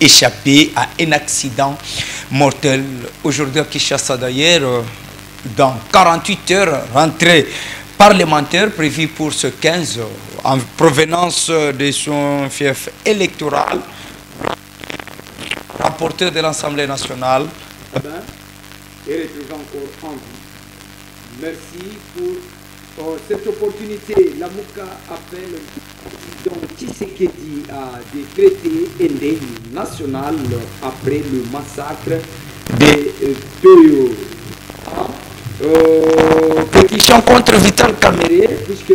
échappé à un accident mortel. Aujourd'hui à Kinshasa d'ailleurs, dans 48 heures, rentrée parlementaire prévue pour ce 15 en provenance de son fief électoral, rapporteur de l'Assemblée nationale. Et retrouve encore en vie. Merci pour cette opportunité. La Mouka appelle le président Tshisekedi à décréter un deuil national après le massacre de Toyo. Pétition contre Vital Kamerhe, puisque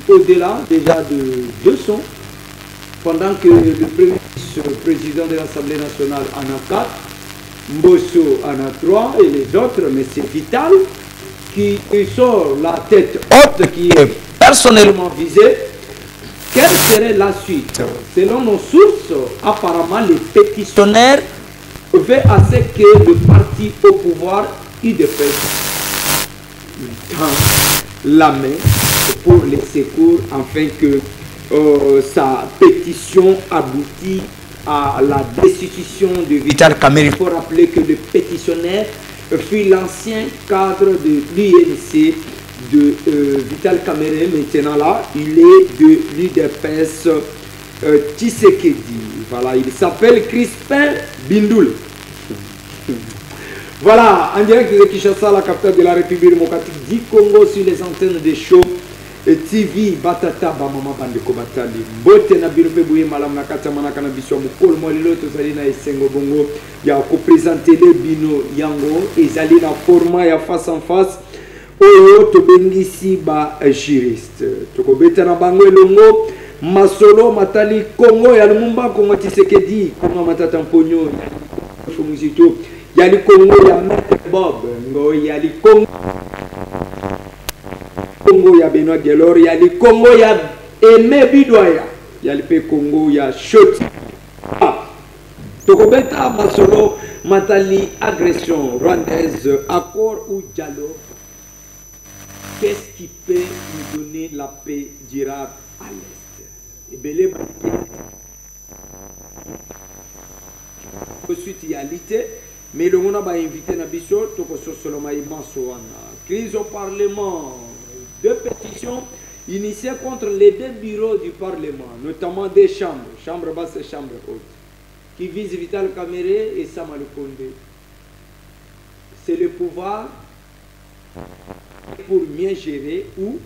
au-delà déjà de 200, pendant que le premier président de l'Assemblée nationale en a 4, Mbosso en a 3 et les autres, mais c'est Vital qui sort la tête haute, qui est personnellement visée. Quelle serait la suite? Selon nos sources, apparemment les pétitionnaires veulent à ce que le parti au pouvoir UDPS tend la main pour les secours afin que sa pétition aboutit à la destitution de Vital Kamerhe. Il faut rappeler que le pétitionnaire fut l'ancien cadre de l'UNC de Vital Kamerhe. Maintenant là, il est de l'UDPS Tshisekedi. Voilà, il s'appelle Crispin Bindoul. Voilà, en direct de Kinshasa, la capitale de la République démocratique du Congo, sur les antennes des shows TV Batata Bamama Bandeko Batali. Bote na bilope bouye malam na kata manaka na biso mukolo molilo tozali na esengo bongo ya ko présenter le bino yango ezali na format ya face en face oyo tobengisi ba juriste. Tokobeta na bango elongo masolo matali Congo ya Lumumba Kongo Tshisekedi Kongo matata mponyo ya Fumuzito ya Congo ya Maître Bob ngo ya Congo Congo ya Benoît Gelor, il y a le Congo ya Aimé Bidoya, il y a le Congo ya Choti. Tokobeta Masolo Matali agression rwandaise, accord ou dialogue. Qu'est-ce qui peut nous donner la paix durable à l'Est? Et Belé ensuite il y a l'été, mais le monde a invité Nabiso, Tokoso Soloma Imansoana. Crise au Parlement. Deux pétitions initiées contre les deux bureaux du Parlement, notamment des chambres, chambre basse et chambre haute, qui visent Vital Kamerhe et Sama Lukonde. C'est le pouvoir pour mieux gérer où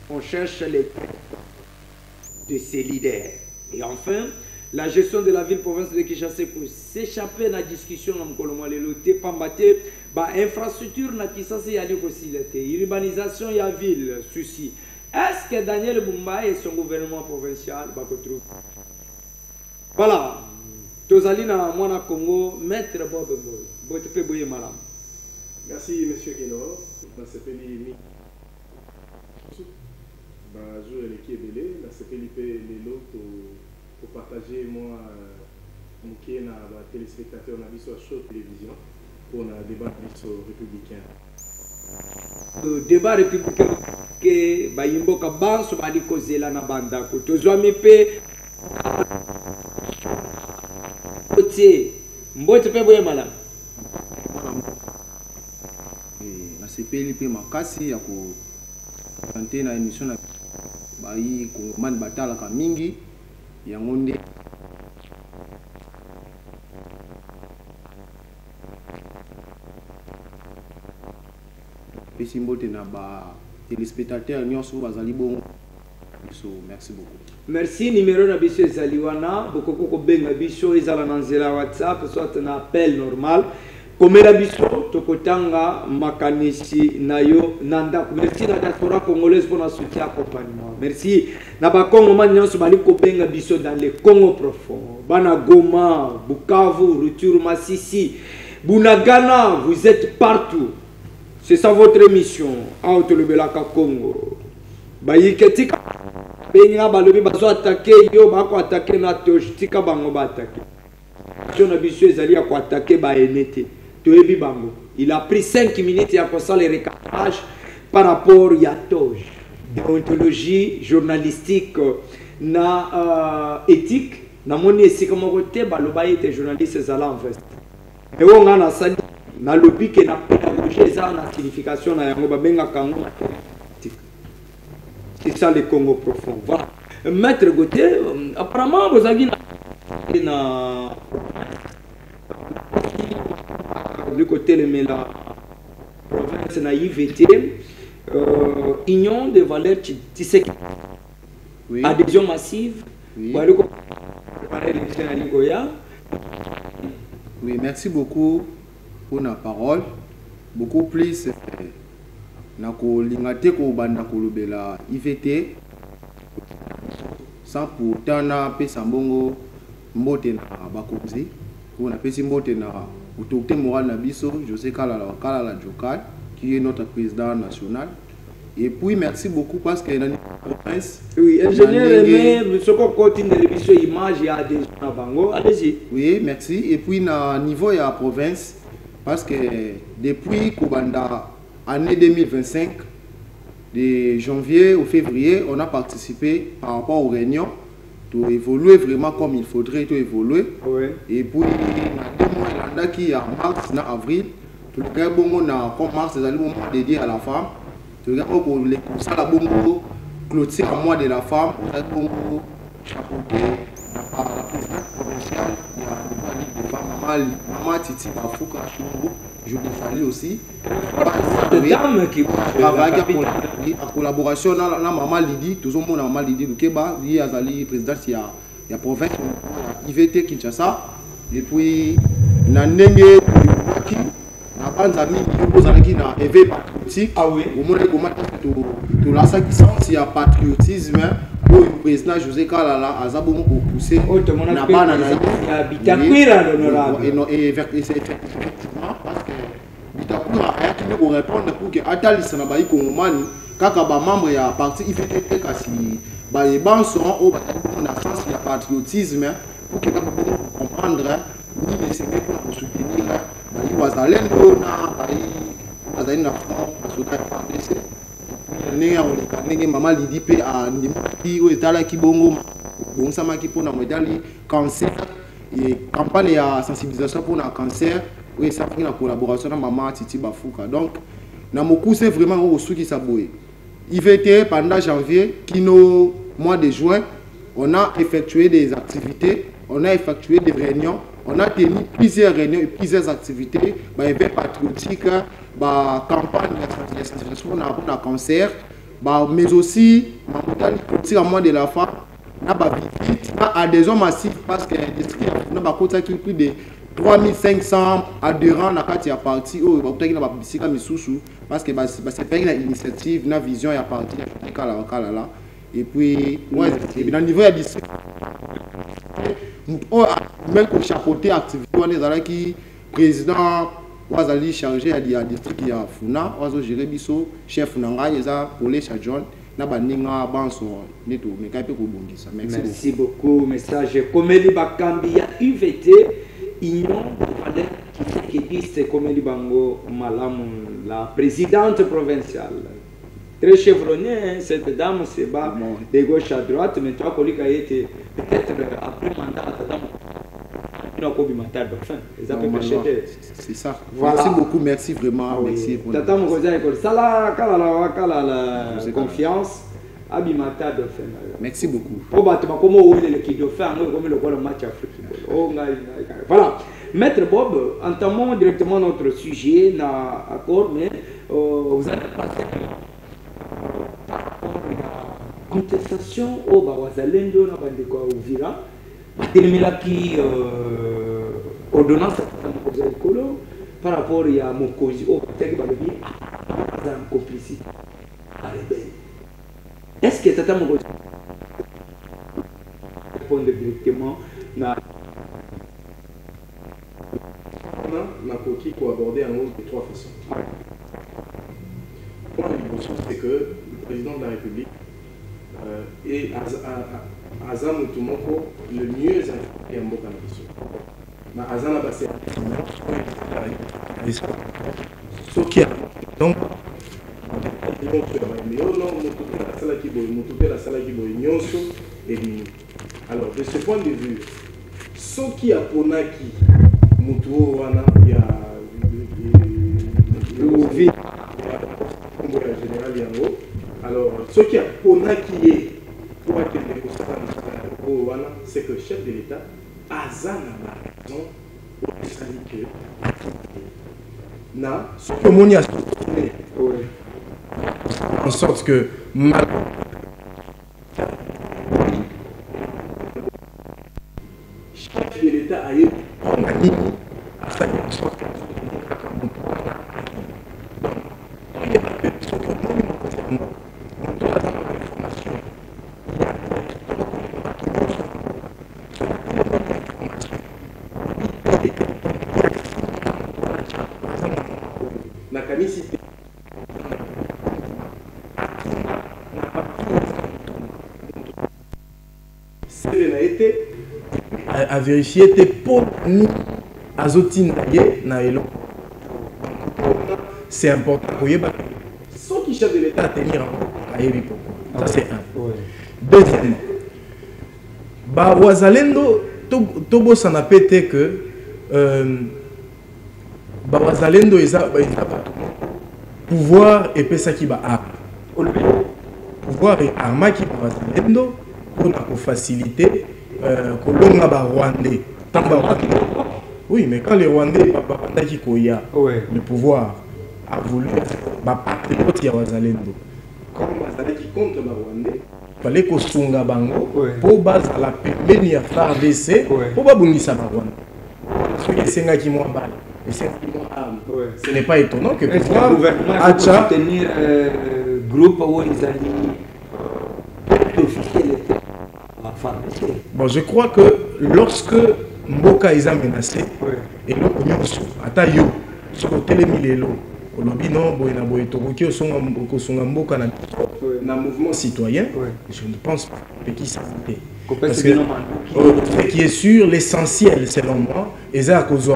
on cherche les têtes de ses leaders. Et enfin, la gestion de la ville-province de Kinshasa pour s'échapper de la discussion dans le Colombo, Pambate, infrastructure na Kinshasa yali aussi urbanisation ya ville souci. Est-ce que Daniel Bumba et son gouvernement provincial va retrouver? Voilà. Tozali na mwana Congo, maître Bob Boy. Botepe boye malam. Merci monsieur Keno. Dans ce pays bah jour l'équipe belé, dans ce pays les lots pour partager moi mon qui na la téléspectateur na biso show télévision. Pour un débat républicain. Le débat républicain que Bayimboka Banso bali kozela na banda ko tozwami pe otie mbote pe boye mala na sepeli pe makasi ya ko tante na émission na bayi ko man batala ka mingi yango nde téléspectateurs, merci beaucoup. Merci, numéro na biso ezaliwana, bokoko ko benga biso ezala na nzela WhatsApp, soit un appel normal. Komela biso tokotanga makanisi nayo nanda. Merci na diaspora congolaise pour notre soutien accompagnement. Merci na ba Congo nyonso bali ko benga biso dans le Congo profond. Bana Goma, Bukavu, Rutshuru, Masisi, Bunagana, vous êtes partout. C'est ça votre mission. Out le Belaka Congo. Bayiketika Benga balobi bazo attaquer yo bako attaquer na tika bango ba attaquer. Jona biso ezali ya ko attaquer ba enete. Toyebi bango. Il a pris 5 minutes à faire les récapages par rapport à Toj. Déontologie journalistique na éthique namoni esika moko te baloba ete journaliste ezala en veste ewo nga nasali nalobi ke na pédagogie eza na signification na yango babengaka yango mathématique. C'est ça le Congo profond. Voilà. Maître Gauthier, apparemment vous avez na du côté de la province na IVT union de valeurs Tshisekedi. Oui. Adhésion massive. Oui. Oui, merci beaucoup pour la parole. Beaucoup plus nako lingate ko banda ko lobela IVT sans pourtant na pesa mbongo mbote na bakonzi ko na pesi mbote na autorité morale na biso José Kalala Djokal qui est notre président national. Et puis merci beaucoup parce que dans province oui ingénieur mais ce qu'on continue de l'émission image il y a des gens bango allez-y. Oui merci et puis na niveau ya province parce que depuis Kobanda année 2025 de janvier au février on a participé par rapport aux réunions pour évoluer vraiment comme il faudrait tout évoluer. Oui. Et puis dans 2 mois qui en mars na avril tout le cas bon na comme mars c'est le moment dédié à la femme. Tu regardes pour les ça la bongo clôture à mois de la femme on bongo chapeauté par la présidente provinciale il y a une ligue de femmes maman Titi Bafouka Chungo je le salue aussi dame qui travaille en collaboration na maman Lydie tout le monde maman Lydie Lukeba lui azali président il y a province IVT Kinshasa et puis na ndenge qui na banza mingi ozalaki na éveil patriotique au monde comment to la sens il y a patriotisme pour le président José Kalala azabo mo pousser na bana na Bitakwira l'honorable et effectivement parce que Bitakwira a été pour répondre pour que atalisa na bayi kongomani kaka ba membre ya parti IVT kasi ba yebanso o ba na sens il y a patriotisme pour que ba comprendre ni les sénégalais pour soutenir bayi wazalendo na bayi azali na front asoka FARDC ndenge mama Lydie pe a ndimaki o etala ki bongo bonsama ki pona modali cancer et campagne ya sensibilisation pour le cancer et ça fait la collaboration avec maman Titi Bafouka. Donc na moku c'est vraiment au sou qui s'aboye. IVT pendant janvier kino mois de juin on a effectué des activités, on a effectué des réunions, on a tenu plusieurs réunions et plusieurs activités, événements patriotiques, campagne de sensibilisation pour le cancer, mais aussi à mois de la femme, on a adhésion massive parce que on a plus de 3500 adhérents dans la partie parce que c'est une initiative, une vision à partir de et puis dans le niveau de district même pour chapeauter activité on est qui président wazali chargé à district ya Funa wazo gérer biso chef nanga eza pour les John na baninga banso neto mekape ko bongisa. Merci beaucoup message Komeli Bakambi ya UVT union qui dit Komeli Bango Malamu la présidente provinciale très chevronnée cette dame c'est bas de gauche à droite mais toi Kolika était peut-être après mandat c'est ça. Voilà. Merci beaucoup, merci vraiment. Merci pour confiance. Merci beaucoup. Voilà. Maître Bob, entamons directement notre sujet, d'accord, mais vous allez passer contestation au Bawazalendo, Uvira. Qui ordonnance par rapport à mon cause au complicité. Est-ce que Tata Mokozi répond directement na Koki pour aborder en haut de 3 façons. Pour c'est que le président de la République et Azam Tumoko le mieux informé en Mboka Nabiso. Mais Azam a passé ce qui a donc Alors, de ce point de vue, ce qui a Ponaki, Moutou, Wana, il y a le général Yango. Alors, ce qui a Ponaki est, c'est que le chef de l'État a raison ce que Moni a en sorte que chef de l'État a eu la canicité a été à vérifier tes pots ni azotine na elo. C'est important pour y avoir ceux qui chef de l'État à tenir en compte. Ça c'est un. Deuxièmement, bah wazalendo tobo s'en a pété que bah wazalendo pouvoir et pesa qui ba arme. Pouvoir et arme qui ba wazalendo pour faciliter kolonga ba Rwandais. Oui, mais quand les Rwandais le pouvoir a voulu patriote ya wazalendo. Comme wazalendo qui contre ba Rwandais, fallait ko sunga bango pour base à la pembeni ya FARDC pour ba bungisa ba Rwanda. Ce qui senga qui moi balle. Ce n'est pas étonnant que le gouvernement a soutenir groupe où ils allaient bon, je crois que lorsque Mboka est menacé, et le Atayo, sur le télémilelo, au lobby non, Boina Boetoki, au son Mboka dans le mouvement citoyen, je ne pense pas que qui s'arrête. Parce que ce qui est sûr, l'essentiel, selon moi, est à cause de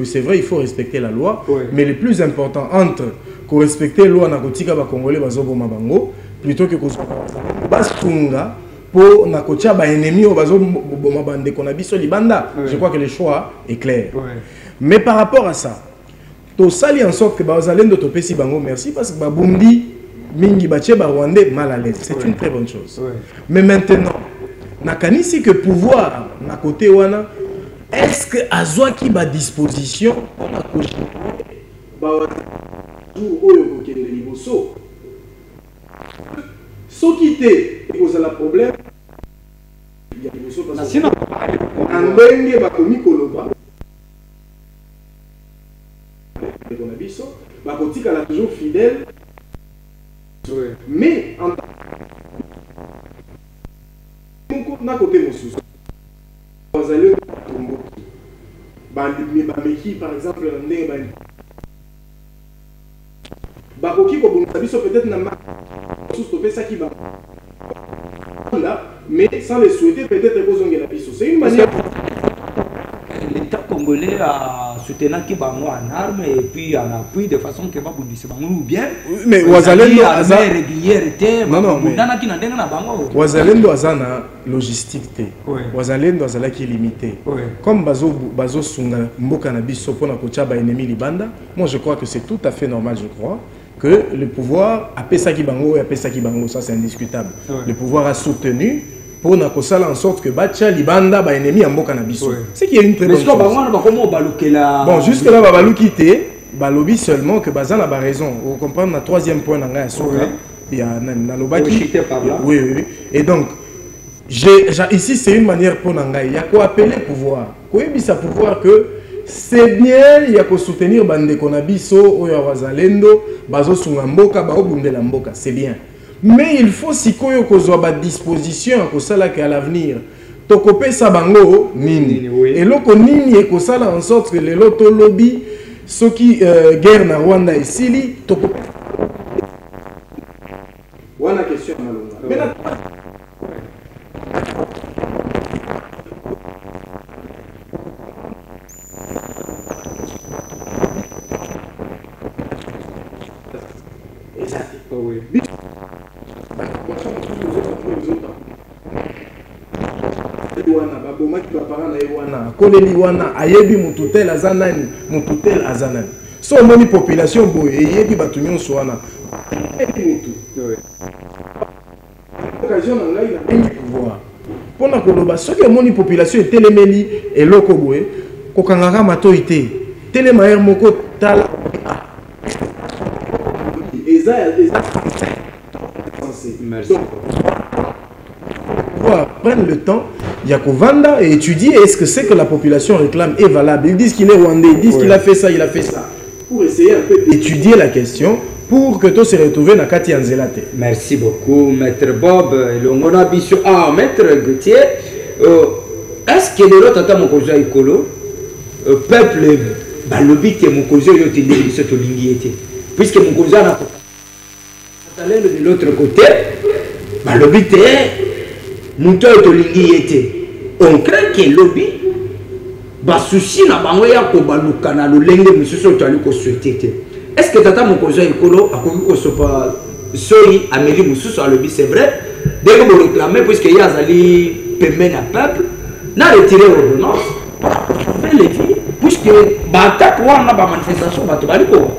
c'est vrai, il faut respecter la loi, mais le plus important entre respecter la loi, plutôt que basunga pour nakotia ba ennemi au bazo bande qu'on a biso libanda. Je crois que le choix est clair. Mais par rapport à ça, to sali en sorte que bazalendo to pesi bango merci parce que babundi mingi bache ba Rwandais mal à l'aise. C'est une très bonne chose. Mais maintenant, nakanisi que pouvoir na côté wana est-ce que azwa ki ba disposition pour na ko ba oyo ko kende liboso ce qui était pose le problème, il y a des choses qui sont en toujours fidèle, mais en côté par exemple, peut-être ça qui va là, mais sans le souhaiter, peut-être que la piste. C'est une manière. L'État congolais a soutenu Kibango en armes et puis en appui de façon que va ou bien. Mais Wazalendo Wazalendo azana logistique. Wazalendo azala qui est limité. Comme Bazo Sunga Mboka na biso pona kocha ba ennemi libanda, moi je crois que c'est tout à fait normal, je crois. Que le pouvoir a Pesaki Bango et a Pesaki Bango, ça c'est indiscutable. Le pouvoir a soutenu pour en sorte que Bacha Libanda ba ennemi en Mboka na biso. C'est qu'il y a une très bonne chose. Bon, jusque là Babalou quitté, Balobi seulement que Bazan a raison. Vous comprenez le troisième point dans la Soka. Il y a Nalobaki. Oui, oui. Et donc ici c'est une manière pour Nanga. Il y a quoi appeler pouvoir. Quoi ça pouvoir que c'est bien, il y a qu'à soutenir Bande Konabiso, Oya Wazalendo, Bazo Sungamboka, Baobundela Mboka, c'est bien. Mais il faut si koyo kozwa ba disposition ko sala qu'à l'avenir. Tokope sabango nini. Et loko nini e ko sala en sorte que les loto lobby ceux qui guerre na Rwanda et Sili tokope. Voilà question malonga. wana babomaki bapara na ye wana akoleli wana ayebi motu tel aza nani motu tel aza nani so omoni population boye eyebi bato nyonso wana eyebi motu occasion na ngai nabengi pouvoir mpona koloba soki omoni population etelemeli eloko boye kokangaka matoi te telema ere moko tala eza merci. Prendre le temps, Yakovanda, et étudier est-ce que c'est que la population réclame est valable. Ils disent qu'il est rwandais, ils disent qu'il a fait ça, il a fait ça. Pour essayer un peu d'étudier la question, pour que tout se retrouve dans Kati Anzelate. Merci beaucoup, Maître Bob. Ah, Maître Gauthier, est-ce que les autres attendent mon cousin écolo, peuple, le but que mon cousin est été, puisque mon cousin a de l'autre côté, le but est Mouto et Tolingi était. On craint que le lobby souci na bango ya ko baluka na lolenge mususu tali ko souhaiter. Est-ce que tata mon cousin écolo a ko sopa sori ameli mususu a lobby c'est vrai dès que vous réclamez puisque y a zali permet na peuple na retirer ordonnance faire les vies puisque ba attaque wana ba manifestation ba to baliko.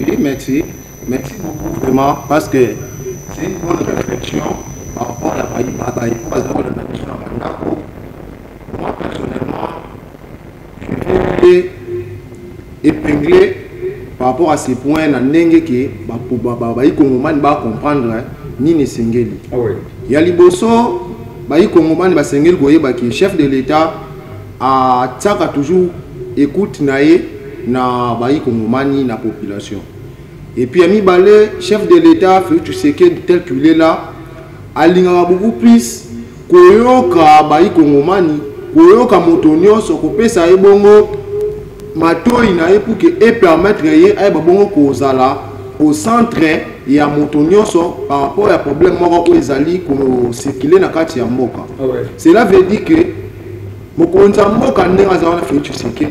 Oui, merci beaucoup vraiment parce que c'est une bonne réflexion. Par rapport à la bataille, moi personnellement, je vais épingler par rapport à ces points dans n'engue que les Congolais va comprendre ni ne sengeli. Il y a les bosso, les Congolais va sengeli que chef de l'État a toujours écoute naé na les Congolais na population. Et puis ami balé chef de l'État fait tu sais que tel qu'il est là. Alingaka beaucoup plus koyoka bayi kongomani koyoka moto nyonso kopesa ye bongo matoi na ye pour que et permettre ye ay babongo kozala au centre ya moto nyonso par rapport à problème moko ezali ko circuler na kati ya mboka. Cela veut dire que mokonza mboka ndenga za wana fait tu sais que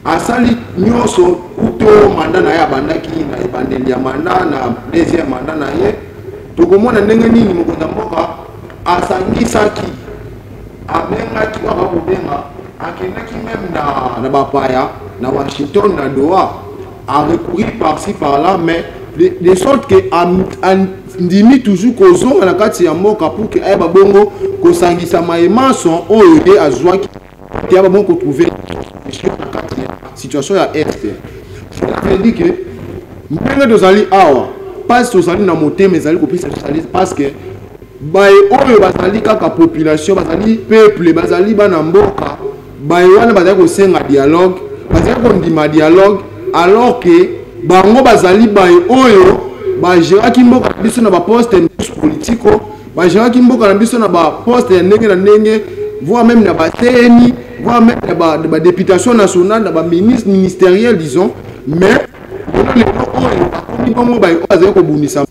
asali nyonso kuto mandat na ya bandaki na ebandeli ya mandat na deuxième mandat na ye tokomona ndenge nini mokonza mboka asangisaki amengaki kaka kobenga akendaki même na bapaya na Washington na Doha a recourir par-ci par-là mais de sorte que ndimi toujours kozonga na kati ya mboka pour que ayeba bongo kosangisa maemason oyo ye azwaki te ayeba bongo kotrouver na kati ya situation ya est. Cela veut dire que ndenge tozali awa parce que tozali na motema ezali kopesa tozali parce que baye oyo bazali kaka population bazali peuple bazali bana mboka baye wana bazali kosenga dialogue bazali kondima dialogue alors que bango bazali baye oyo bagéraki mboka na biso na baposte politiko bagéraki mboka na biso na baposte ya ndenge na ndenge voire même na bateni voire même na badéputation nationale na baministre ministériel disons mais bongo baye bazali kobundisa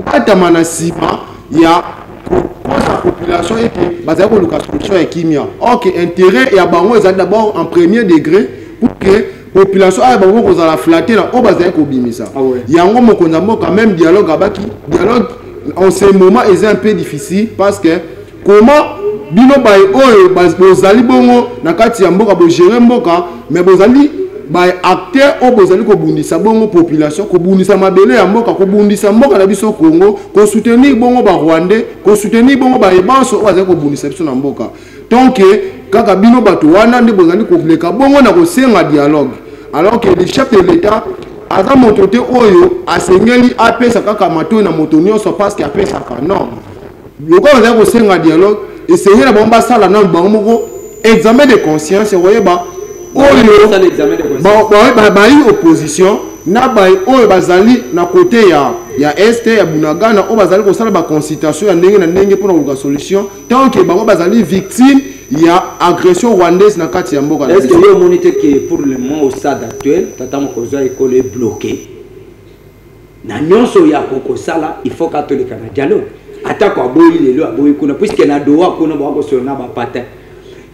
atama na sima ya kokosa population ete bazali koluka solution ya kimia ok intérêt ya bango ezali d'abord en premier degré pour que population aya bango kozala flatte na oyo bazali kobimisa yango mokonza mboka même dialogue abaki dialogue en ce moment est un peu difficile parce que comment bino baye oyo bozali bongo na kati ya mboka bogere mboka mais bozali ba acteur o bozali ko bundisa bongo population ko bundisa mabele ya mboka ko bundisa mboka na biso Congo ko soutenir bongo ba Rwandais ko soutenir bongo ba ebanso o bazali ko bundisa biso na mboka donc kaka bino bato wana nde bozali ko leka bongo na ko senga dialogue alors que le chef de l'État aza motote oyo asengeli apesa kaka mato na moto nyonso parce que apesa ka non loko bazali ko senga dialogue et sengela bomba sala na bango moko examen de conscience oyeba oyo bayi opposition na bayi oyo bazali na côté ya este ya Bunagana o bazali kosala ba consultation ya ndenge na ndenge pour na solution tant que bango bazali victime ya agression rwandaise na kati ya mboka. Est-ce que vous monitez que pour le moment au stade actuel tata mokozo école est bloqué na nyonso ya kokosala il faut katolika na dialogue ata kwa boyi lelo aboyi kuna puisque na doa kuna bako sona ba patin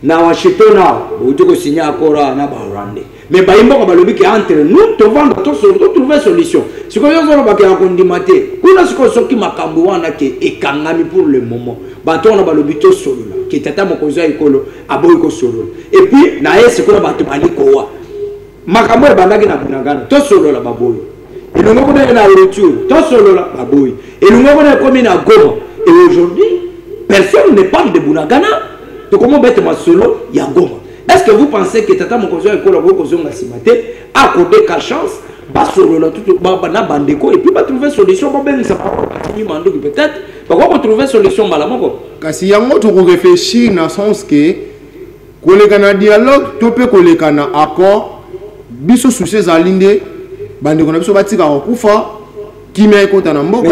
na Washington ou tu signer accord na ba Rwanda mais ba imbo ba lobi que entre nous te vendre to trouver solution ce que yo zo ba ka kondimate kuna siko soki makambo wana ke ekangami pour le moment ba to na ba lobi to solo ke tata mokonzi ekolo aboyi ko solo et puis na ese ko ba to baliko wa makambo e bandaki na bunagana to solo la baboyi elongo ko na retour to solo la baboyi elongo ko na komi na Goma et aujourd'hui personne ne parle de Bunagana. Donc comment bête ma solo ya Goma. Est-ce que vous pensez que tata mokonzi ekolo aboyi ko zonga simate a accordé ka chance ba solo la tout ba na bandeko et puis ba trouver solution ba ben ça pas mando peut-être pourquoi trouver solution malamoko kasi yango to réfléchir dans sens que kolekana dialogue to pe kolekana accord biso soucis alinde bandeko na biso batika kokufa kimia ekota na mboka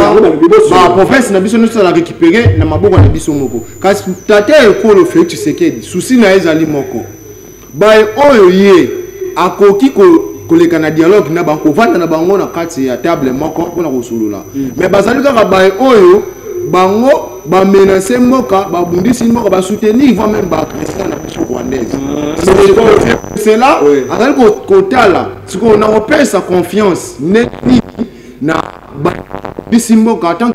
ba province na biso nyonso la récupérer na maboko na biso moko kasi tata ekolo Félix Tshisekedi souci na ezali moko ba oyo ye akoki kolekana dialogue na banko vanda na bango na kati ya table moko pona kosolola mais bazali kaka ba oyo bango ba menacer mboka ba bundisi mboka ba soutenir va même ba président na biso rwandaise c'est là azali kotala siko on a repère sa confiance neti na ba bisimboka tant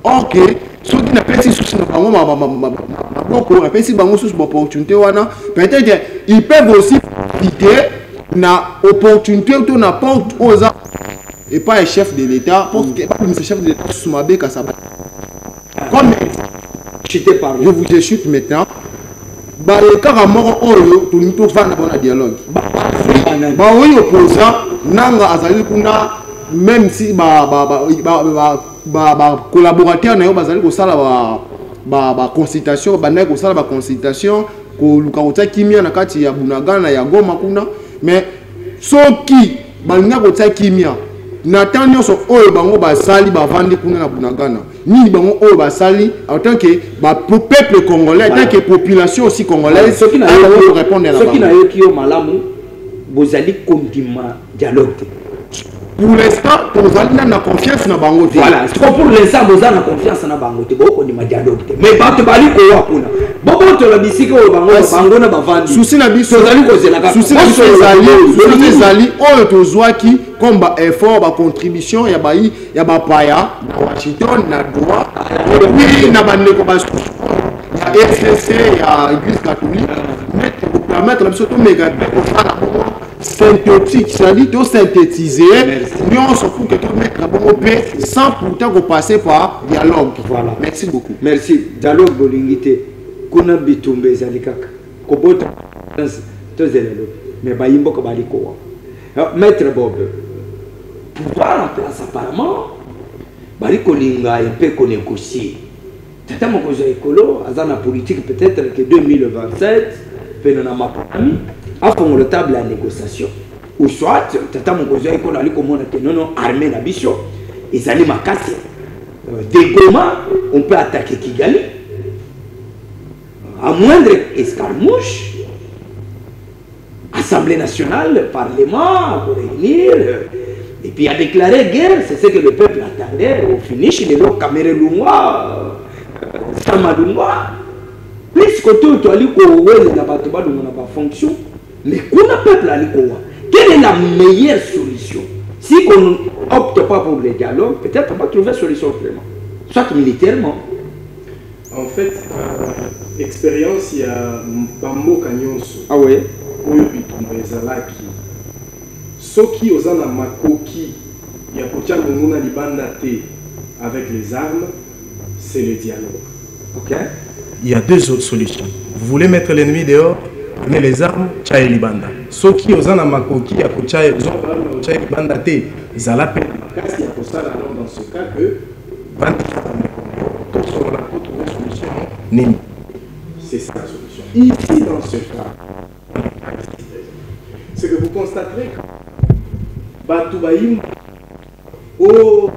OK soki na pesi souci na bango maboko na pesi bango souci opportunité wana peut-être ils peuvent aussi quitter na opportunité to na porte aux et pas un chef de l'État parce que pas le chef de l'État Soumabe Kassaba comme je vous chute maintenant ba le kaka moko oyo to nito vana bona dialogue ba oyo opposant nanga azali kuna même si ba collaborateur na yo bazali ko sala ba consultation ba na ko sala ba consultation ko luka kota kimia na kati ya Bunagana ya Goma kuna mais soki balinga kota kimia na tant nyonso oyo bango basali bavandi kuna na Bunagana ni bango oyo basali en tant que peuple congolais en tant que population aussi congolaise ceux qui na répondre à ceux qui na yo ki yo malamu bozali kondima dialogue. Pour l'instant, vous avez la confiance dans Bango. Voilà, pour l'instant, vous avez la confiance dans Bango. Beaucoup de dialogue. Mais pas de bali ko wakuna. Beaucoup de la bisiki au Bango, Bango na bavandi. Souci na biso zali ko zelaka. Souci na biso zali oyo tozwaki comme ba effort ba contribution ya ba paya na Washington na droit. Oui, na bandeko ba ya FCC ya Église catholique. Mettre la biso to méga ko fala synthétique, c'est-à-dire tout synthétiser, nous on s'en fout que tout mettre la bonne paix sans pourtant passer par dialogue. Voilà. Merci beaucoup. Merci. Dialogue bolingité. Kuna bitumbe zalikaka. Kobota to zelelo. Mais ba yimbo ko baliko. Maître Bob. Pouvoir en place apparemment. Baliko linga un peu qu'on négocier. Tata mokozo ekolo azana politique peut-être que 2027 penana mapami. Afon le table à négociation ou soit tata mokozo ekolo ali komona que non armée na biso ezali makasi de Goma on peut attaquer Kigali à moindre escarmouche. Assemblée nationale, Parlement, pour réunir et puis a déclaré guerre, c'est ce que le peuple attendait au finish de l'eau Camerounwa Samadunwa puisque tout ali ko wele na bato ba na ba fonction. Mais comment le peuple a dit quelle est la meilleure solution? Si on opte pas pour le dialogue, peut-être on va trouver une solution vraiment. Soit militairement. En fait, expérience, il y a Bambo Kanyonso. Ah oui. Ceux qui ont un makoki, il y a Kotia Moumouna Libandate avec les armes, c'est le dialogue. Ok. Il y a deux autres solutions. Vous voulez mettre l'ennemi dehors? Prenez les armes, tchaï libanda. Ceux qui ont un makoki, à tchaï libanda, ils ont la peine. Dans ce cas que c'est ça la solution. Ici, dans ce cas, c'est que vous constaterez que Batoubaïm, au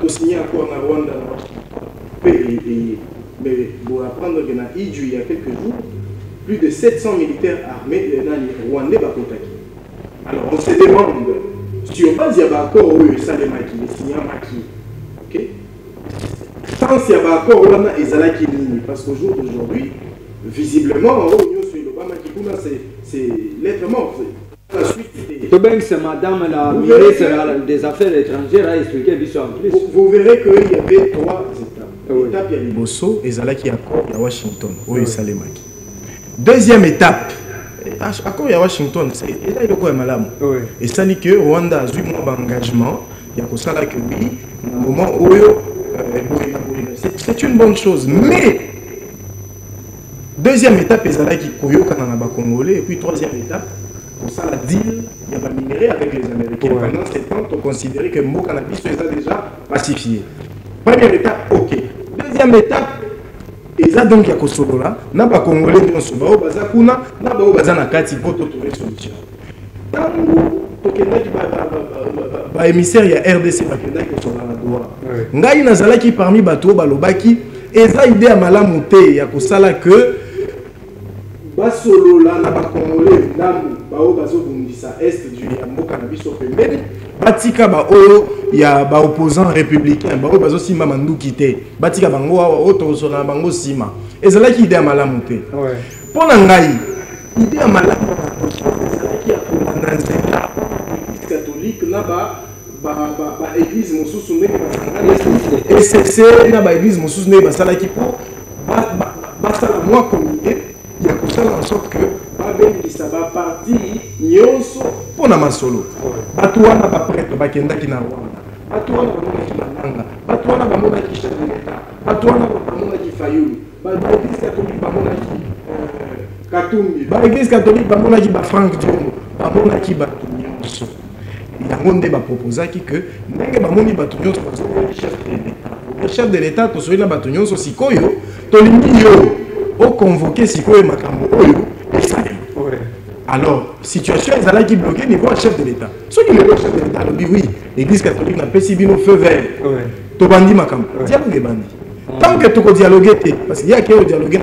signé encore en Rwanda, mais pour apprendre que dans Idju, il y a quelques jours, plus de 700 militaires armés rwandais va contacter. Alors on se demande, sur base il y a encore ça les maquis, les signaux maquis. Ok? Sans il y a encore là ils allaient qui ligne parce qu'au jour d'aujourd'hui, visiblement, c'est lettre morte. C'est madame la ministre des Affaires étrangères a expliqué en plus. Vous verrez qu'il y avait 3 étapes. L'étape, il y a Liboso et Zalaki accord à Washington, où il Salemaki. Deuxième étape, accord à Washington, c'est le quoi malam. Et ça dit que Rwanda a eu un engagement, il y a que ça là que oui, au moment où c'est une bonne chose, mais deuxième étape, Zalaki Koyo Kananaba Congolais, et puis troisième étape, pour ça la deal, il y a pas minéré avec les Américains. Pendant ce temps, on considérait que Mo Cannabis est déjà pacifié. Première étape, ok. Deuxième étape, et ça donc il y a Kosolo là, n'a pas Congolais dans ce bao, baza kuna, n'a pas baza na kati pour trouver solution. Tango, tokendaki ba émissaire il y a RDC bakendaki Kosolo na droit. Ngai nazalaki parmi bato balobaki, et ça idée à malamu te, il y a Kosala que basolo là na ba Congolais ndamu bao bazo bundisa est du ya mboka na biso pembeni. Batika ba oyo ya ba opposant républicain ba oyo bazo sima manduki te batika bango awa oto sona bango sima ezalaki idée ya malamu te pona ngai idée ya malamu ezalaki ya komanda nzela catholique na ba église mosusu ndenge basangani ECC na ba église mosusu ndenge basalaki po basala mwa comité ya kosala en sorte que babengisa baparti nyonso mpona masolo bato wana baprêtre bakendaki na Rwanda bato wana bamonaki Malanga bato wana bamonaki chef de l'État bato wana bamonaki Fayulu baéglise catholique bamonaki Katumbi baéglise catholique bamonaki Franck Diongo bamonaki bato nyonso yango nde baproposaki que ndenge bamoni bato nyonso bazongaki chef de l'État chef de l'État tosoli na bato nyonso sikoyo tolingi yo oconvoqué sikoyo makambo oyo esalema. Alors, situation est là qui bloquée niveau chef de l'État. Ceux qui le chef de l'État, oui, l'Église catholique n'a pas si bien au feu vert. Tobandi makam. Dialogue bandi. Tant que tu dialogues, parce qu'il y a qui dialoguer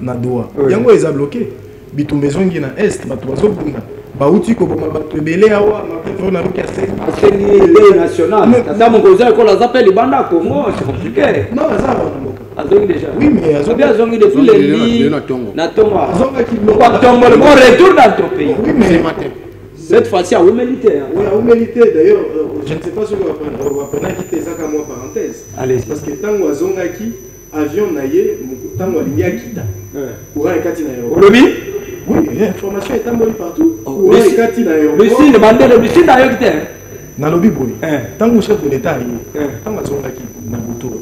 na doa. Yango est bloqué. Bitu maison qui na est, batu bazo bunda. Bauti ko boma batu belé awa, ma na roki assez. C'est l'idée nationale. Dans mon conseil qu'on les appelle les bandas Congo, c'est compliqué. Non, ça va. Azongi déjà. Oui, mais Azongi Azongi depuis les lits. Natonga. Azongi qui bloque. On retourne dans ton pays. Oui, mais matin. Cette fois-ci à humilité. Oui, à humilité. D'ailleurs, je ne sais pas ce qu'on va prendre qui était ça comme parenthèse. Allez. Parce que tant que Azongaki avion naïe, tant que Linia Kita. Courant et Kati Naïro. Olobi? Oui, l'information est envoyée partout. Courant et Kati Naïro. Lucien, demandez le Lucien d'ailleurs qui était. Dans le Bible. Tant que chef de l'État, tant que Azongaki Nabuto.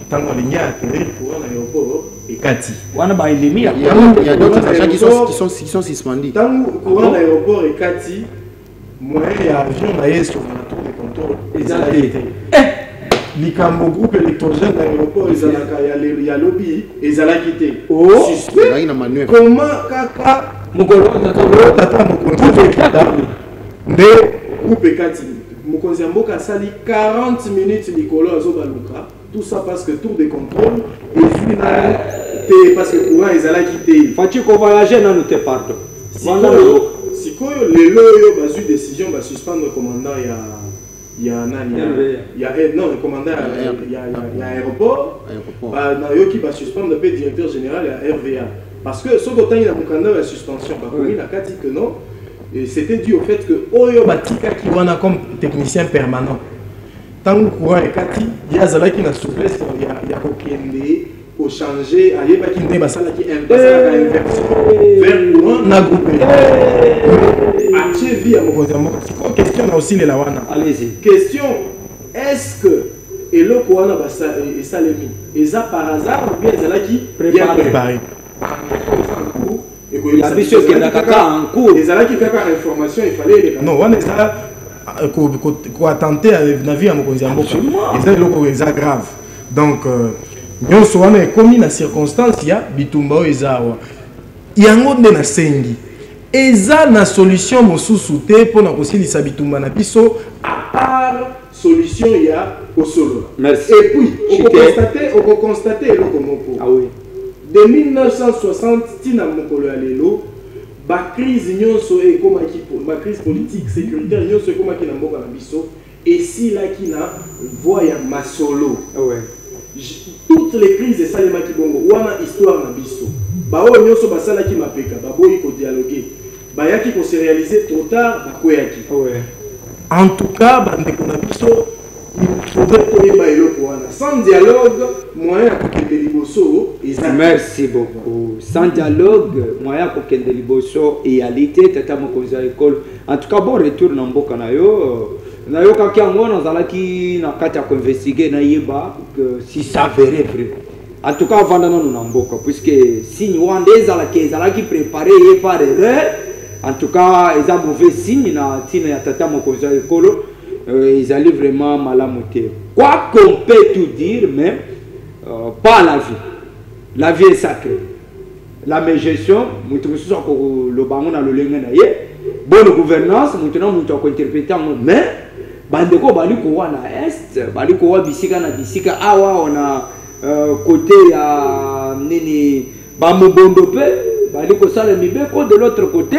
Tant qu'on ligne à atterrir pour un aéroport et Kati. Il y a d'autres achats qui sont suspendus. Tant qu'on l'aéroport et Kati, moi et avion d'ailleurs sur la tour de contrôle. Ils ont été. Likambo groupe électrogène d'aéroport, il y a lobby, ils ont quitté. Oh, suspect. Comment Kaka Mokolo Tata Mokonzi de groupe et Kati. Mokonzi Mboka sali 40 minutes Nicolas Azobaluka. Tout ça parce que tour de contrôle et final parce que courant ils allaient quitter. Faut-il qu'on voyage dans notre pardon. Si les loyaux basu décision va suspendre le commandant il y a non le commandant il y a aéroport qui va suspendre le directeur général à RVA parce que ce côté il y a un candidat à suspension par contre il a dit que non et c'était dû au fait que Oyo Batika qui wana comme technicien permanent. Tant que courant est Kati, il y a Zalaki na souplesse, il y a Kokende, au changer, il y a Kinde Basala qui inversion vers courant na groupé. Achevi à Mokozamo. Question aussi les lawana. Allez-y. Question est-ce que et le courant basa et Salemi, et ça par hasard ou bien Zalaki bien préparé. Il y a monsieur qui n'a qu'à en cours. Les Zalaki kaka information il fallait les. Non, on est ça. Quoi tenter à la vie à Mokonzi Mboka. Et c'est grave. Donc, nous sommes commis dans la circonstance, il y a Bitumba Ezawa. Il y a un autre na sengi. Eza na solution mosusute pour na kosi lisa Bitumba na biso à part solution il y a au solo. Merci. Et puis, on peut constater le Komoko. Ah oui. De 1960 tina Mokolo Alelo. La crise la crise politique, sécuritaire, c'est comme qui n'a pas biso et si là qui n'a voyé Masolo. Toutes les crises de Salema Kibongo, ou a histoire na biso. bao nyonso basala ki mapeka baboyi ko dialoguer bayaki ko se réaliser trop tard bakoyaki. En tout cas, bandeko na biso, il faudrait sans dialogue, moyen pour que liboso. Merci beaucoup. Sans dialogue, moyen pour que liboso égalité, tata mokonzi à l'école. En tout cas, bon retour na mboka na yo. Na yo kaki ango na zalaki na kati ya investiguer na yeba que si ça verrait vrai. En tout cas, avant na mboka puisque signe wande zalaki préparé par erreur. En tout cas, ils ont mauvais signe na tina ya tata mokonzi à l'école. Ils allaient vraiment mal à monter. Quoi qu'on peut tout dire, mais pas la vie. La vie est sacrée. La gestion, le bangon a le lien bonne gouvernance, maintenant nous avons interprété mais bandeko baliko wana est, baliko wa bisika na bisika awa on a côté ya nini bamubondo pe baliko sala mibeko de l'autre côté.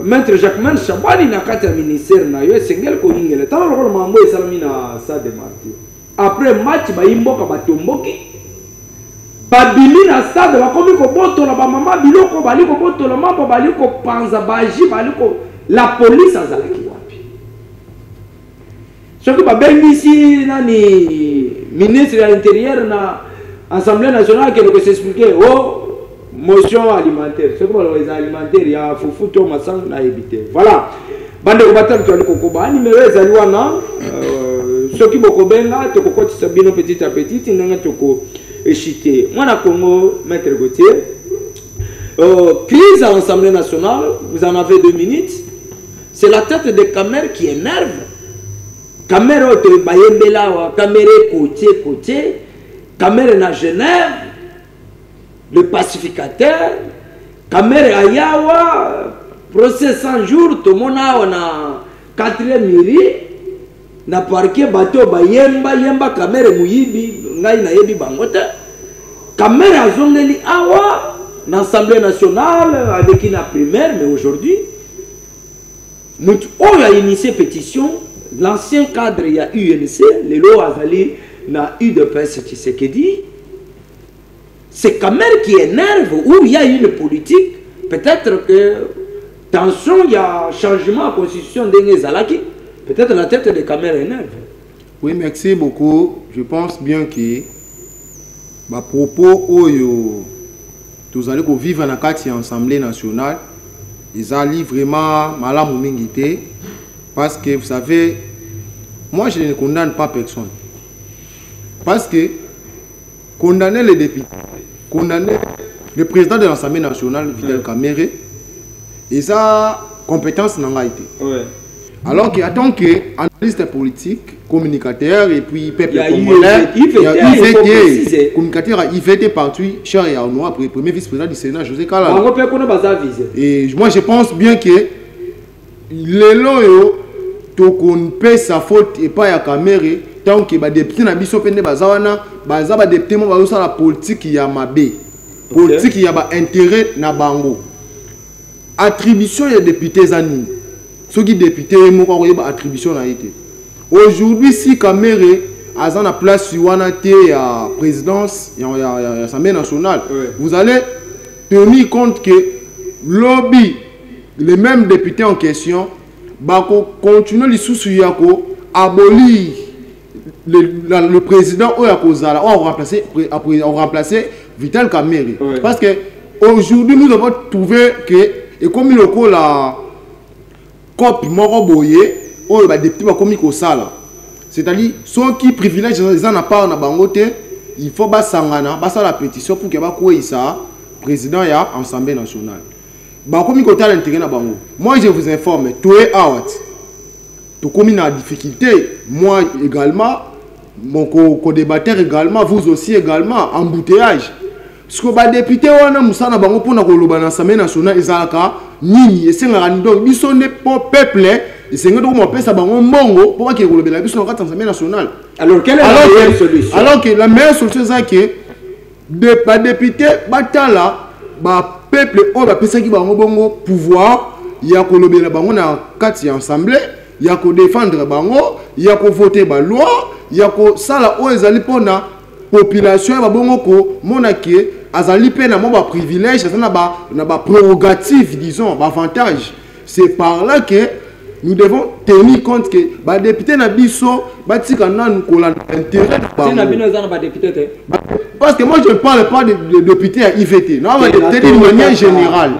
Maître Jacquemin Chabani na kati ministère na yo sengel ko ingele tala lokolo mambo esalami na sa de martyr après match ba imboka batomboki babili na stade bakomi ko botola ba mama biloko bali ko botola mambo bali ko panza baji bali ko la police azalaki wapi soki babengisi nani ministre de l'intérieur na assemblée nationale qui s'expliquer oh motion alimentaire. Ce que les alimentaires, il y a foufou to masang na éviter. Voilà. Bande ko batal to ko ba numéro ezaliwana soki bokobenga to ko koti sabino petit à petit ndanga to ko échité. Moi na Congo maître Gauthier crise à l'Assemblée nationale, vous en avez 2 minutes. C'est la tête de Kamer qui énerve. Kamer to bayembela wa Kamer côté Kamer na Genève. Le pacificateur, Kamer Ayawa, procès 100 jours, tout le monde a 4e mairie, na parquet bateau yemba Kamer Mouyibi, ngai na yebi bangote. Kamer a zongeli awa, l'Assemblée nationale, avec une primaire, mais aujourd'hui, on a initié pétition, l'ancien cadre, il y a UNC, les lois Azali, na UDPS Tshisekedi. C'est Kamer qui énerve, où il y a une politique, peut-être que, tension, il y a changement à la constitution d'Engezalaki, peut-être la tête de Kamer énerve. Oui, merci beaucoup. Je pense bien que ma propos, tous allez vivre dans l'Assemblée nationale, ils allaient vraiment mal à mon parce que vous savez, moi je ne condamne pas personne. Parce que condamner les députés, condamner le président de l'Assemblée nationale, Vital Kamerhe, et sa compétence n'a pas été. Ouais. Alors qu'en tant qu'analyste politique, communicateur et puis peuple congolais, communicateur à IVT partout, cher et Arnaud, après premier vice-président du Sénat, José Kala. Et moi je pense bien que les loyaux, tout qu'on paie sa faute et pas à Kamerhe, tant que les députés n'ont pas de bazawana, bazaba député mo bazo la politique ya mabe. Politique ya intérêt na bango. Attribution des députés zani. Ceux qui députés mo ko ba attribution na été. Aujourd'hui si Kamerhe a la place sur la présidence ya l'Assemblée nationale, vous allez tenir compte que lobby les mêmes députés en question bako continuer les sous yako abolir le président on remplacé Vital Kamerhe. Oui. Parce que aujourd'hui nous avons trouvé que et comme il y a la copie moroboye on va député comme il sala. C'est-à-dire ceux qui privilègent les en part na bangote, il faut ba sangana ba la pétition pour que ba quoi ça président ya Assemblée nationale. Ba comme il y a l'intérêt na bango. Moi je vous informe, tout est out. Tout comme il y a difficulté, moi également, mon co-débatteur également, vous aussi également, embouteillage. Parce que les députés, on a moussana bango pour l'Assemblée nationale, ils ont nini, et c'est un donc, ils sont des peuple, et c'est un peu ça bango mongo pour qu'ils roulent la bise dans l'Assemblée nationale. Alors quelle est la meilleure solution? Alors que la meilleure solution c'est que les députés, batala, ba peuple, on va penser qu'ils bango bongo pouvoir, il y a que le bango na quatre assemblée. Il y a que défendre bango, il y a que voter la loi, il y a que ça là où ils allaient pour la population, il y a que azali pe na mo ba privilège na ba prérogative disons ba avantage. C'est par là que nous devons tenir compte que les députés na biso batika nanu ko l'intérêt parce que moi je ne parle pas de députés à IVT, non, mais de manière générale.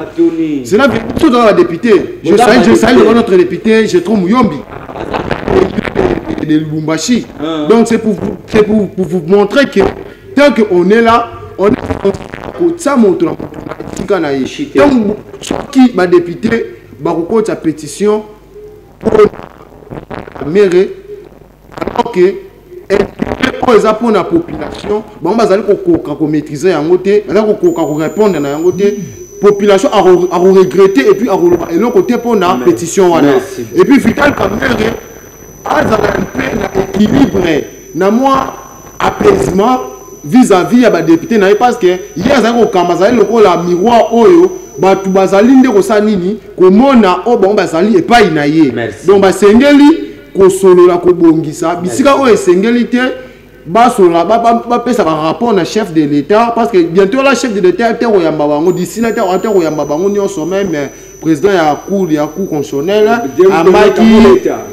C'est là que tout dans la députée. Je salue notre député, je trouve Mouyombi de Lubumbashi. Donc c'est pour vous montrer que tant qu'on est là, on est ça montre donc qui va député va sa pétition pour la mairie alors que pour la population bon bah allez maîtriser un côté répondre à un côté population a regretté et puis et l'autre côté pour la pétition et puis Vital Kamerhe a un peu d'équilibre na moi apaisement vis-à-vis à député parce que hier ça au Kamazali le la miroir oyo batu bazali nde kosanini komona o bon bazali epai na ye donc basengeli kosolola kobongisa bisika o esengeli te basola ba pesa ba rapport na chef de l'état parce que bientôt la chef de l'état te oyamba bango d'ici là te oyamba bango nyonso même président ya cour constitutionnelle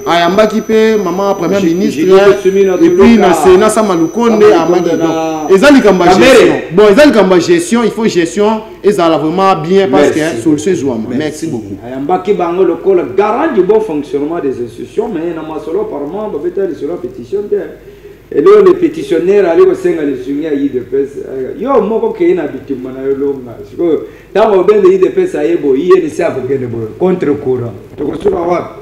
ayambaki pe maman premier ministre et puis na sénat Samalukonde amaki donc ezali kamba gestion bon ezali kamba gestion il faut gestion ezala vraiment bien parce que solution ezwama merci beaucoup ayambaki bango le col garant du bon fonctionnement des institutions mais na masolo apparemment ba betali sur la pétition et là les pétitionnaires allaient au sein de l'Union IDPS yo moko ke na bitumba na yo longa siko tango ben de IDPS ayebo iye ni sa pour gene bo contre courant to ko sura wa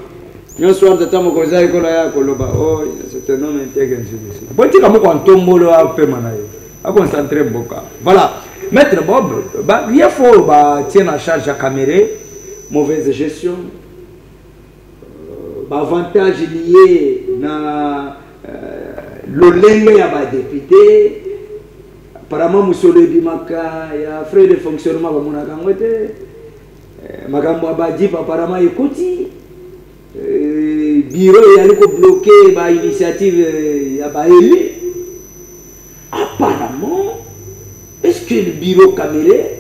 nyo soir de tamo ko zai ko la ya ko loba oh c'est un homme intègre ici boti ka mo ko ntombolo a pe mana yo a concentrer boka voilà maître Bob ba il faut ba tienne en charge à Kamerhe mauvaise gestion ba avantage lié na l'olenge ya ba député apparemment musolo bimaka ya frais de fonctionnement ba monaka ngote makambo abadi apparemment ekoti bureau ya liko bloquer ba initiative ya ba élu apparemment est-ce que le bureau Kamerhe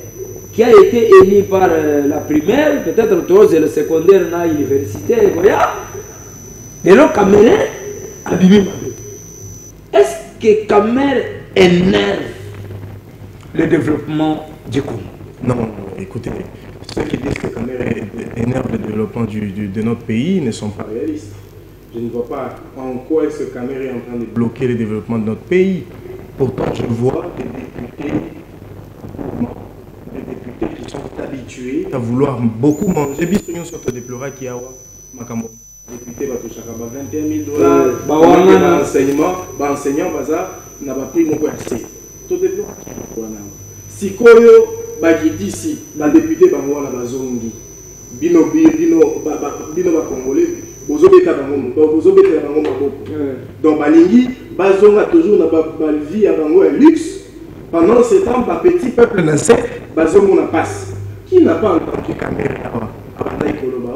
qui a été élu par la primaire peut-être tous le secondaire na université voilà et le Kamerhe abimi. Est-ce que Kamerhe énerve le développement du Congo? Non, écoutez, ceux qui disent que Kamerhe énerve le développement de notre pays ne sont pas réalistes. Je ne vois pas en quoi est-ce que Kamerhe est en train de bloquer le développement de notre pays. Pourtant, je vois des députés qui sont habitués à vouloir beaucoup manger. Bisogno sotto déplorer qui a Makambo. Député va toucher $21 000. Enseignant baza n'a pas pris mon coincé. Tout dépend. Si koyo bagidisi ba député ba mwana bazongi bino ba congolais bozobeta bango bozobeta bango maboko. Donc balingi bazonga toujours na ba vie à bango un luxe pendant ce temps ba petit peuple naissé bazongo na passe. Qui n'a pas entendu Kamerhe là-bas?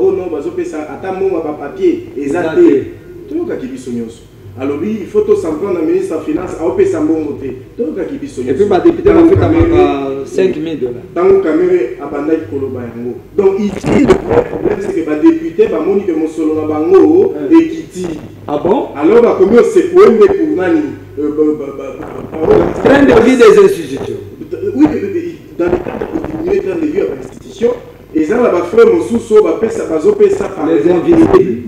Oh non, papier, alors oui, il faut tout s'en prendre le ministre des Finances à opé Sambongoté. Et puis, ma député a fait $5 000. Tant que Kamerhe a bandé Koloba. Donc ici, le problème c'est que les députés va moni que mon solo na bango et qui dit. Ah bon? Alors va comment c'est pour nani train de vie des institutions. Oui, dans le cadre de diminuer train de vie à l'institution. Et ça, va faire mon sous-sol, va faire ça, par les invités.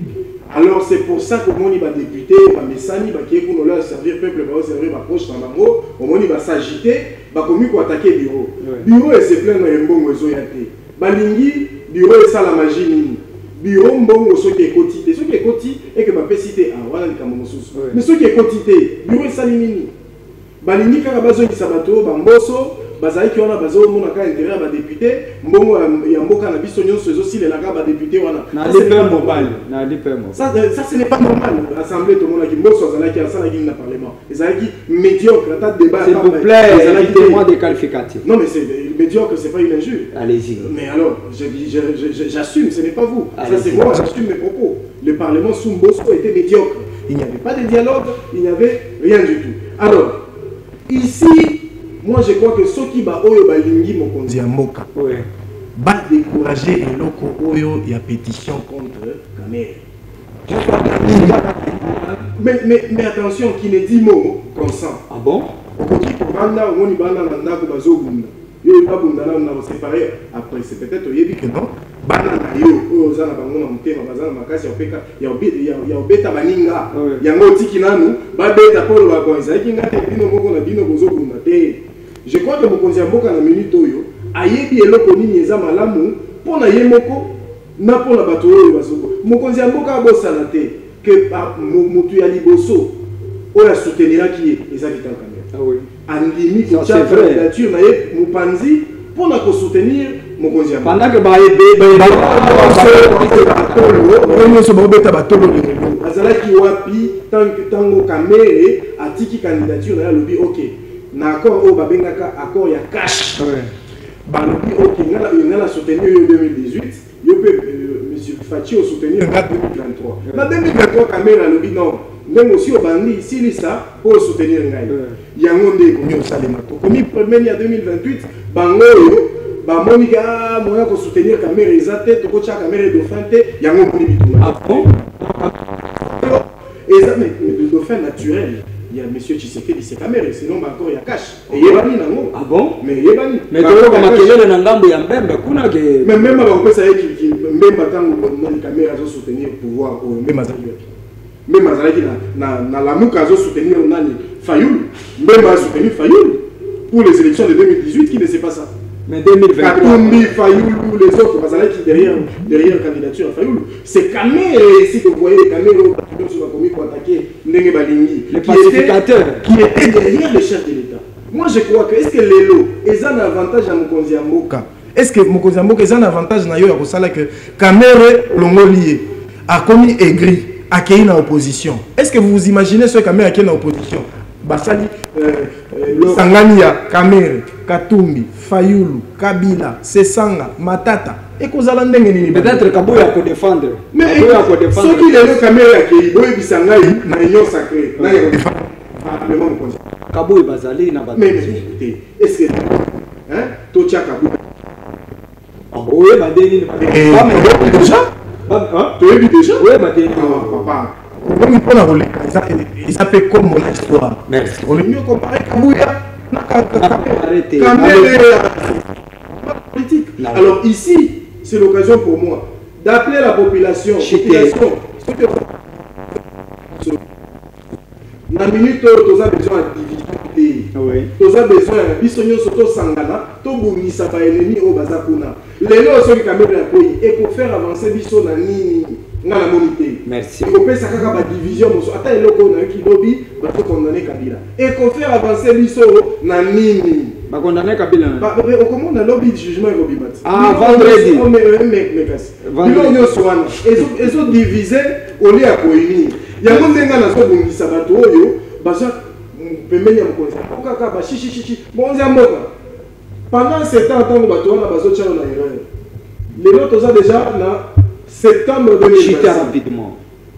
Alors, c'est pour ça que mon député, va messani, va qui est pour leur servir peuple, va servir ma poche dans l'amour, au moment va s'agiter, va comme pour attaquer le bureau. Bureau et c'est plein de bon oiseau yate. Balingi, bureau et ça la magie nini. Bureau bon oiseau qui est quotidien. Ce qui est quotidien et que ma cité, ah voilà le camouflage sous. Mais ce qui est quotidien, bureau et ça nini. Balingi quand la besoin de sabato, bamboso. Bazali qui a besoin de intérêt à député, mbongo ya mboka na biso nyonso aussi les laga ba député wana. Ça ce n'est pas normal. L'assemblée tout le monde qui mboso azala qui asala qui na parlement. Ezala qui médiocre ta débat. S'il vous plaît, évitez-moi des qualificatifs. Non mais c'est médiocre, c'est pas une injure. Allez-y. Mais alors, j'assume, ce n'est pas vous. Ça c'est moi, j'assume mes propos. Le parlement sous Mboso était médiocre. Il n'y avait pas de dialogue, il n'y avait rien du tout. Alors, ici moi je crois que ceux qui ba oyo balingi mokonzi ya mboka ba décourager eloko oyo ya pétition contre Kamere. Mais attention, qui ne dit mot consent. Ah bon? Banda, on y banda na ndako bazogunda. Yo pas bunda na séparé après c'est peut-être yebi que non. Banda na yo oza na bango na mutema bazana makasi opeka ya obeta baninga. Yango tiki nanu ba beta polo ba konza ki ngate bino moko na bino bozogunda te. Je crois que mokonzi ya mboka na minute oyo ayebi eloko nini eza malamu pona ye moko na pona bato oyo bazoko. Mokonzi ya mboka abosana te que mutu ya liboso oya soutenira qui eza vital Kamere. Ah oui. En limite de candidature na ye mupanzi pour na soutenir mokonzi ya pendant que bazalaki wapi tango Kamere atiki candidature na ya lobi ok na accord o babengaka accord ya cash balobi ok ngala soutenir yo 2018 yo pe monsieur Fachi au soutenir en 2023 na 2023 Kamere lobi non même aussi au bandi ici lisa pour soutenir ngai yango nde komi osalema to komi premier ya 2028 bango yo ba monika moya ko soutenir Kamere ezate to ko cha Kamere dauphin te yango komi bituma ah bon mais le dauphin naturel il y a monsieur Tshisekedi c'est Kamere sinon encore il y a cash et yebani nango ah bon mais yebani mais to ko makelele na ngambo ya mbembe kuna ke même ba ko pesa yeki mbemba tango Kamere azo soutenir pouvoir au même azali même Azalaki na Lamuka a soutenir Fayoul, même a soutenu Fayoul pour les élections de 2018 qui ne sait pas ça. Mais 2023. Katumbi, Fayoul ou les autres, Azalaki derrière candidature à Fayoul. C'est Kamere ici que vous voyez, Kamere qui ont commis pour attaquer Ndenge Balingi, les pacificateurs qui étaient derrière le chef de l'État. Moi je crois que est-ce que Lelo est un avantage à Mokonzi Mboka? Est-ce que Mokonzi Mboka est un avantage na yo ya kosala que Kamere longolié a commis aigri accueilli dans l'opposition? Est-ce que vous vous imaginez ce Kamere accueilli dans l'opposition? Basali, Sangania, Kamere, Katumbi, Fayoulou, Kabila, Sesanga, Matata. Et qu'on a l'endeng. Peut-être Kabouya pour défendre. Mais ceux qui les Kamere accueilli, Boy Bisangaï, na union sacrée, na yon défendre. Kabouya Bazali, na Bazali. Mais écoutez, est-ce que hein, Tocha Kabouya? Oui, Badeni. Déjà? Tu as vu déjà? Oui, Badeni. Papa. Il s'appelle comme mon histoire. Merci. On est mieux comparé Kabouya. Arrêtez. Politique. Alors ici, c'est l'occasion pour moi d'appeler la population. La minute où tu as besoin de division, tu as besoin de bisogno soto sangana, tu as besoin ennemi au bazakuna. Les lois sont les caméras et pour faire avancer biso na nini. Merci. Il faut faire ça comme division. Attends, il y a qui lobby, il faut condamner Kabila. Et qu'on fait avancer biso na nini. Bah condamner Kabila. Comment on a lobby de jugement et lobby mat. Ah, vendredi. Ils ont divisé au lieu à Koini. Il y a un monde qui a un sabato, pendant 7 ans, on a les autres ont déjà septembre 2020. Rapidement.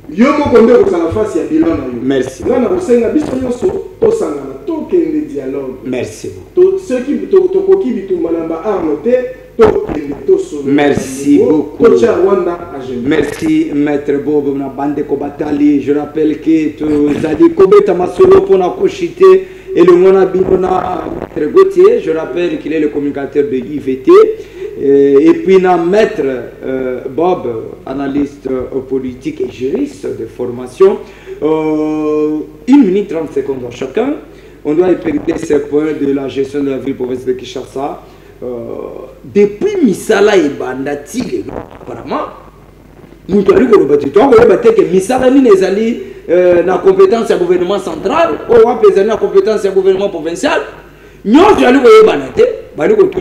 Yo mokonde ko sala face ya bilan na yo. Merci. Ngana ko senga biso nyonso to sangana to kende dialogue. Merci. To ceux qui to koki bitu malamba arnoté to kende to solo. Merci beaucoup. To cha Rwanda à Genève. Merci maître Bob na bande ko batali. Je rappelle que tu zali kobeta masolo pour na kochité et le mona binona maître Gauthier, je rappelle qu'il est le communicateur de IVT. Et puis, maître Bob, analyste politique et juriste de formation, 1 minute 30 secondes à chacun. On doit épingler ces points de la gestion de la ville province de Kinshasa. Depuis Misala et Bandati, apparemment, nous avons dit que Misala n'est pas compétence du gouvernement central, ou la compétence du gouvernement provincial. Nous avons dit que nous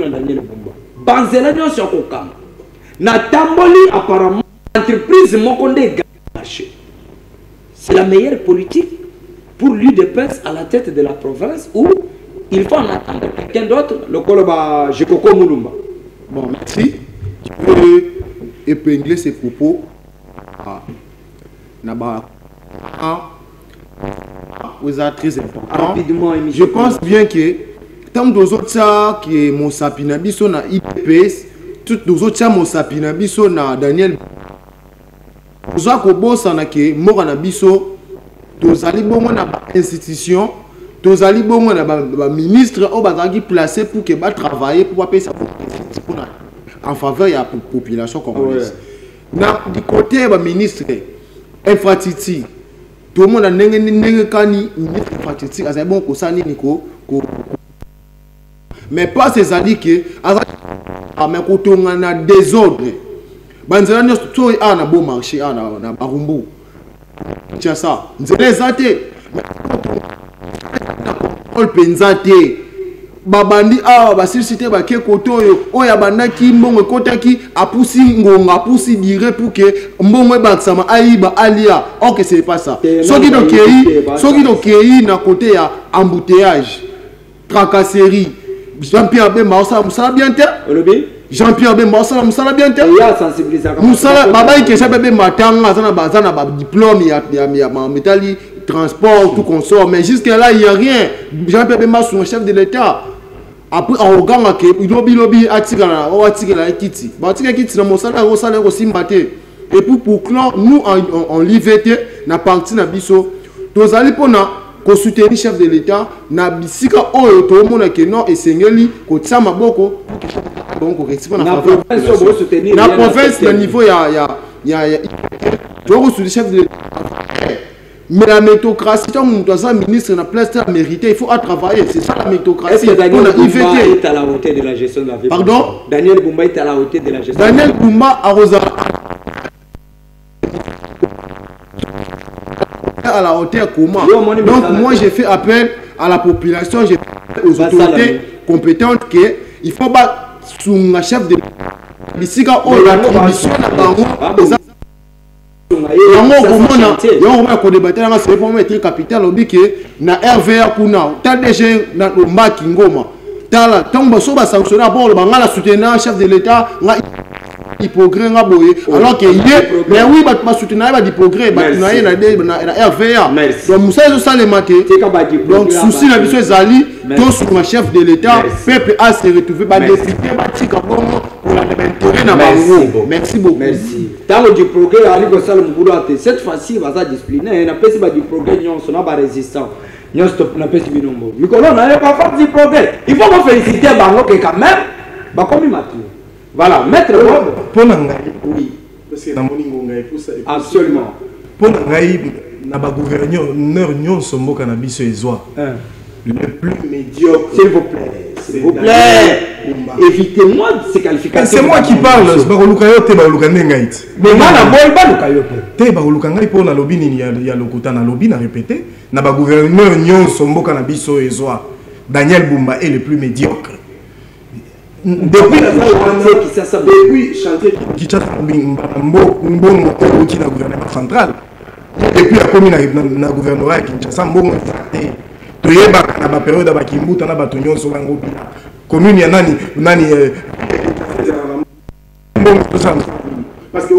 avons dit Banzela nyonso kokam na tamboli apparemment entreprise mokonde marché. C'est la meilleure politique pour lui de pince à la tête de la province où il faut en attendre quelqu'un d'autre, le Koloba Jekoko Moulumba. Bon, merci. Tu peux épingler ses propos très important. Rapidement, je pense bien que tant que ça qui est mon sapina biso na IPS, tout d'autres ça mon sapina biso na Daniel. Oza ko bossa na ke moko na biso, tozali bongo na ba institution, tozali bongo na ba ministre o bazaki placé pour que ba travailler pour passer en faveur de la population congolaise. Na du côté ba ministre infrastructure, tout le monde a n'engagé kani ministre infrastructure, azali bon ko sani niko ko. Mais pas ces alliés que à mes côtés on a désordre. Banzela nyo so ana bon marché ana na barumbu. Tiens ça, nzela zate. Ol penzate. Babandi a ba susciter ba ke koto yo ya bandaki mbongo kotaki apusi ngonga apusi dire pour que mbongo baksama aiba alia. OK, c'est pas ça. Soki do kei na côté ya embouteillage, tracasserie. Jean-Pierre Bemba ça bien te Jean-Pierre Bemba ça bien te ya sensibiliser Moussala baba qui ça bébé matanga bazana ba diplôme ya métalli transport tout consort mais jusque là il y a rien. Jean-Pierre Bemba son chef de l'état après en ganga ke lobby atikala kiti ba atikala kiti na mosala aussi maté et pour clan nous en l'IVT na parti na biso tozali pona ko soutenir le chef de l'état na bisika oyo to mona ke non esengeli ko tsama boko donc ko rectifier na province na niveau ya to ko soutenir chef de l'état. Mais la méritocratie, tant que nous sommes ministre na place à mériter, il faut à travailler, c'est ça la méritocratie. Est-ce que Daniel Boumba est à la hauteur de la gestion de la vie? Pardon? Daniel Boumba est à la hauteur de la gestion. Daniel Boumba à la hauteur comment? Donc moi j'ai fait appel à la population, j'ai fait aux autorités compétentes qu'il faut pas sous un chef de l'Isika ou la commission on débattre dans ce point mettre capital obique na RVA kuna ta DG na Mbaki Ngoma tala tomba so ba sanctionner d'abord le bangala soutenir chef de l'état nga progrès nga boye alors que mais oui ba soutenir ba di progrès ba na RVA donc Moussa ça les maté donc souci na biso ezali to sur ma chef de l'état peuple a se retrouver ba député ba tika bon pour la intérêt na bango. Merci beaucoup. Merci. Dans le du progrès ali ko sala mbudoate cette fois-ci va ça discipliner na pesi ba du progrès nyon sona ba résistant nyon stop na pesi binombo mikolo na pas faire du progrès il faut me féliciter bango que quand même ba comme mature. Voilà, maître pour ngai oui parce que na moningo ngai pour ça absolument pour ngai na ba gouverneur nyon sombo kana biso ezwa le plus médiocre. S'il vous plaît. S'il vous plaît. Évitez-moi ces qualifications. C'est moi qui parle. Mais moi, te baoluka ngai pour na lobby ni ya lokuta na lobby na répété na ba gouverneur nyon somboka na biso ezwa Daniel Boumba est le plus médiocre. Depuis chantier qui t'a mbongo qui na gouvernement central depuis la commune na gouvernorat Kinshasa mbongo toyeba na ba période ba kimbuta na bato nyonso bango bila commune ya nani parce que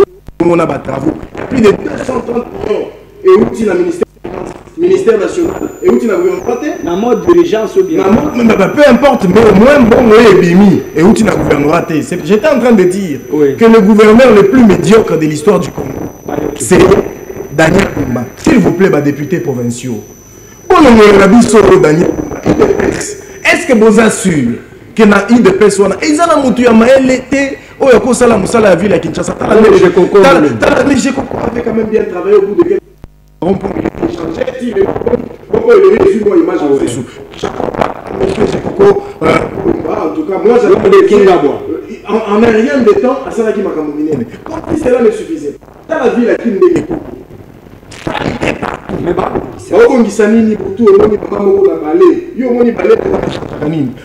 on a ba travaux plus de 230 millions et outil na ministère national et outil na gouvernement na mode d'urgence ou bien peu importe mais au moins bon et bimi et outil na gouvernement j'étais en train de dire que le gouverneur le plus médiocre de l'histoire du Congo c'est Daniel Boumba. S'il vous plaît, députés provinciaux. Est-ce que vous assurez que na IDPS wana ezana mutu ya maelete oyo ko sala musala ya ville ya Kinshasa tala j'ai avait quand même bien travaillé au bout de quelques on peut échanger dire pourquoi il est sur image en dessous en tout cas moi j'avais en un rien de temps à ça qui m'a camouminé comme si cela ne suffisait dans la ville à Kindé mais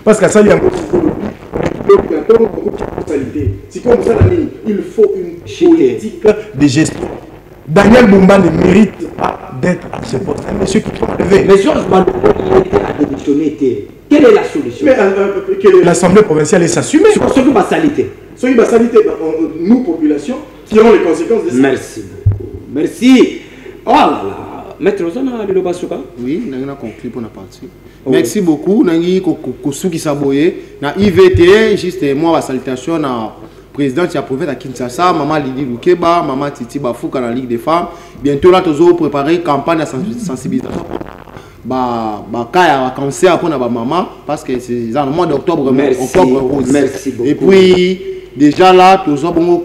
parce que ça il faut une politique de gestion. Daniel Boumba ne mérite pas d'être à ce poste. Un monsieur qui peut lever. Mais Georges Bandou a démissionné. Quelle est la solution? L'Assemblée provinciale est s'assumer. Nous, population, tirons les conséquences de ça. Merci beaucoup. Merci. Oh là là. Maître Ozana de Lobasuka. Oui, nous avons conclu pour la partie. Merci beaucoup. Nous avons Saboye. Na IVT, juste moi, la salutation à président qui a prouvé à Kinshasa, maman Lydie Lukeba, maman Titi Bafouka dans la Ligue des femmes. Bientôt, là, nous allons préparer une campagne de sensibilisation. Kaya cancer pour ma maman parce que c'est dans le mois d'octobre. Octobre rose. Merci beaucoup. Et puis déjà là, tous bon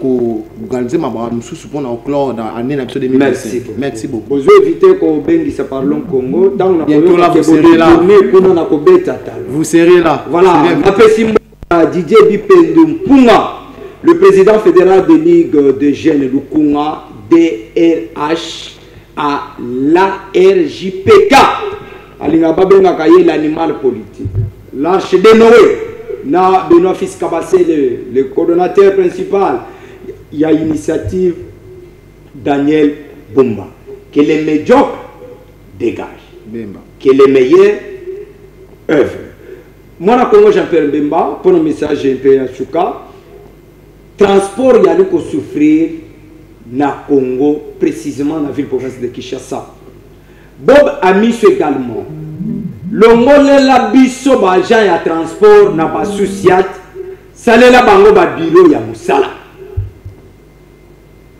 organiser ma maman sous pour la clore dans l'année 2025. Merci beaucoup. Vous évitez qu'on bénisse ça parlons Congo dans la bientôt là vous serez là. Vous serez là. Voilà. Didier Bipendum Punga, le président fédéral de Ligue de jeunes Lukunga DRH à l'ARJPK. L'animal politique. L'arche de Noé, na Benoît Fils Kabassé, le coordonnateur principal. Il y a initiative Daniel Bumba. Que les médiocres dégagent. Que les meilleurs œuvrent. Moi, Congo, j'appelle Bemba pour un message à Chouka. Transport, il y a de souffrir na Congo, précisément dans la ville-province de Kinshasa. Bob a mis également. L'ongole la biso ba agent ya transport na ba souciat salé la bango ba bureau ya musala.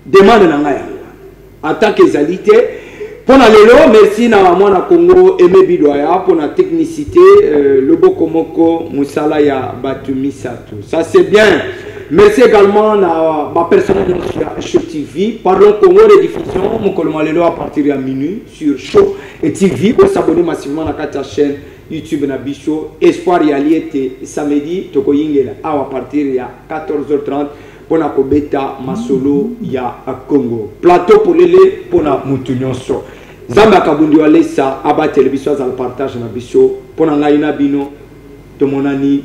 Demande na nga ya. En tant que qualité pour la lelo merci na mwana Congo Aimé Bidoya pour la technicité le bokomoko musala ya batumi sato. Ça c'est bien. Merci également à ma personne de Show TV. Parlons Congo de diffusion. Mon colonel à partir de minuit sur Show et TV. Pour s'abonner massivement à la chaîne YouTube Nabicho. Espoir y aller samedi. Toko Yingela à partir de 14h30. Pour la Kobeta Masolo ya à Congo. Plateau pour les pour la Moutounion So. Zamba Kabundi Alessa abat télévision à le partage Nabicho. Pour la Naina Bino de mon ami.